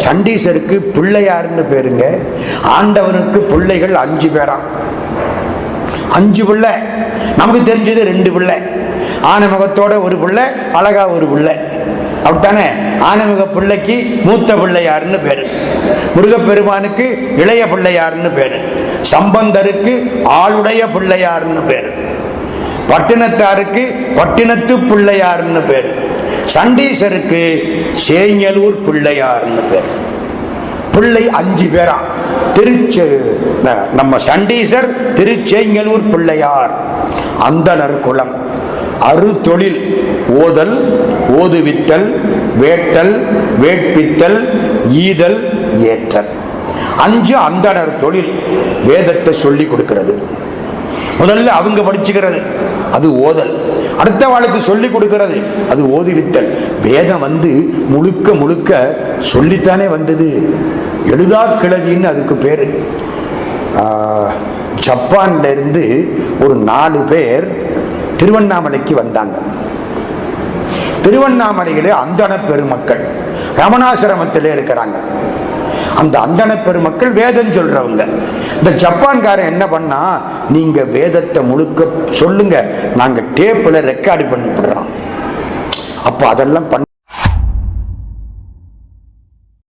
சண்டீசருக்கு பிள்ளையார்னு பேருங்க. ஆண்டவனுக்கு பிள்ளைகள் 5 பேராம். 5 பிள்ளை. நமக்கு தெரிஞ்சது 2 பிள்ளை. ஆனைமுகத்தோட ஒரு பிள்ளை, அழகா ஒரு பிள்ளை. அப்படித்தானே? ஆனைமுக பிள்ளைக்கு மூத்த பிள்ளையாருன்னு பேரு, முருகப்பெருமானுக்கு இளைய பிள்ளையாருன்னு பேரு, சம்பந்தருக்கு ஆளுடைய பிள்ளையாருன்னு பேரு, பட்டினத்தாருக்கு பட்டினத்து பிள்ளையாருன்னு பேரு, சண்டீசருக்கு சேங்கலூர் பிள்ளையார்னு பேர். பிள்ளை 5 பேராம். நம்ம சண்டீசர் திருச்சேங்கலூர் பிள்ளையார். அந்தணர் குலம். அறுதொழில் ஓதல், ஓதுவித்தல், வேட்டல், வேட்பித்தல், ஈதல், ஏற்றல். 5 அந்தணர் தொழில். வேதத்தை சொல்லி கொடுக்கிறது. முதல்ல அவங்க படிச்சுக்கிறது, அது ஓதல். அடுத்த வாழ்க்கை சொல்லி கொடுக்கிறது, அது ஓதுவித்தல். வேதம் முழுக்க முழுக்க சொல்லித்தானே வந்தது. எழுதா கிழவின்னு அதுக்கு பேரு. ஜப்பான்ல இருந்து ஒரு 4 பேர் திருவண்ணாமலைக்கு வந்தாங்க. திருவண்ணாமலையிலே அந்தண பெருமக்கள் ரமணாசிரமத்திலே இருக்கிறாங்க. அந்த அந்தண பெருமக்கள் வேதம் சொல்றவங்க. இந்த ஜப்பான்காரன் என்ன பண்ணா, நீங்க வேதத்தை முழுக்க சொல்லுங்க, நாங்க டேப்ல ரெக்கார்டு பண்ணிவிடுறோம். அப்ப அதெல்லாம் பண்ண